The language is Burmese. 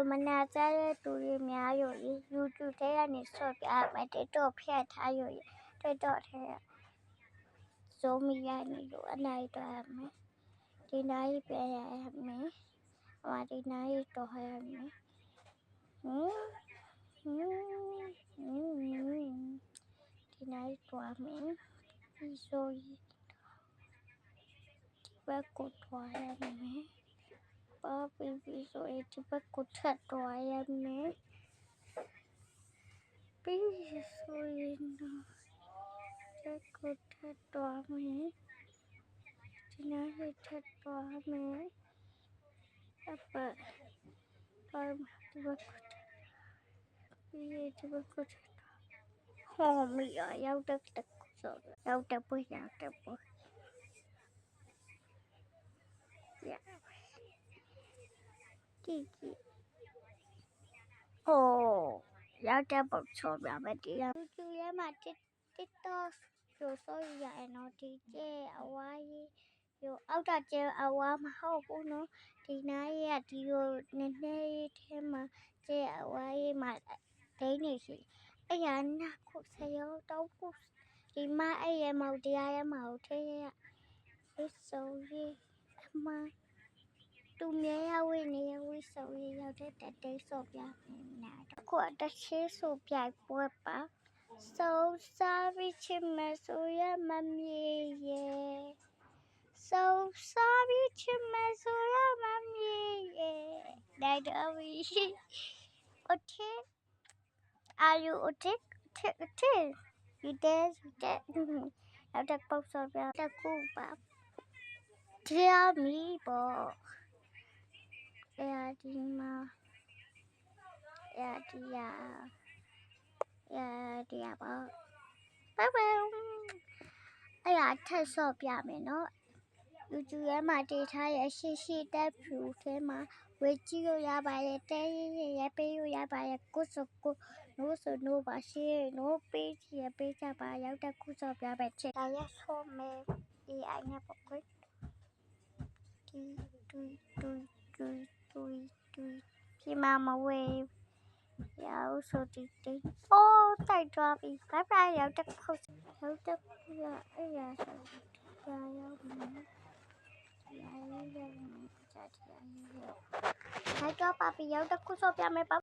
မနာကြတဲ့သူတွေများရော YouTube ထဲကနေဆော့ပြမယ် TikTok ဖြတ်ထားရော TikTok ထဲဇုံမီရနေလို့အနိုင်တော့ရမယ်ဒီနိုင်ပြန်ရမယ်ဒီနိုင်တော့ရမယ်ဒီနိုင်တော့မယ်ဒီဆိုရင်ဒီဘက်ကိုတော့ရမယ်ပါပြီးဆိုရင်ဒီဘက်ကိုထပ်တော့ရမယ်ပြီးဆိုရင်တော့ဒီကိုထပ်တော့မယ်ဒီနိုင်ထပ်တော့မယ်အပတ်ပါဒီဘက်ကိုပြီးဒီဘက်ကိုဟောမရရောက်တဲ့ဆိုရောက်တဲ့ပွေရောက်တဲ့ပွေရတီโอ้ရောက်တဲ့ပုံချောပြမယ်ဒီသူရဲမှာ TikTok ဆိုဆိုရရင်တော့ဒီကျဲအဝါးရောအောက်တာကျဲအဝါးမဟုတ်ဘူးနော်ဒီနားရဒီကိုနည်းနည်းထဲမှာကျဲအဝါးမှာဒိန်းနေရှိအဲ့ရနာခုဆရောတော့ခုဒီမအဲ့ရမောက်တရားရမဟုတ်ထဲရဆိုရအမသူမြဲရဝိနေရဝိဆိုရရောက်တဲ့တေးဆိုပြနာတော့ခုတချေးဆိုပြပွဲပါSo sorry ချစ်မဆိုရမမြေရဲ့ So sorry ချစ်မဆိုရမမြေရဲ့နိုင်တော့ပြီ Okay Are you okay You danceနောက်တစ်ပုတ်ဆိုပြတစ်ခုပါ Tell me ပေါ့ဒီမှာဒီပေါ့ Bye bye အဲ့ဒါထပ်ဆော့ပြမယ်နော် YouTube ထဲမှာတင်ထားရရှိတက်ဖြူထဲမှာဝေကြည့်လို့ရပါတယ်တဲရပေးလို့ရပါတယ်ကိုစကိုနိုးစနိုးပါရှေ့နိုးပေးချင်ပေးချပါရောက်တဲ့ခုဆော့ပြပဲချစ်ဒါရဆော့မယ် AI နဲ့ပေါ့ကွဒီဒီမှာမဝေးရောက်ဆိုဒီအိုးတိုက်သွားပြီ Bye bye ရောက်တဲ့ခုရောက်တဲ့ရအဲ့ရဆိုရောက်မယ်Hai cho papiရောက်တခုဆော့ပြမယ်ပါ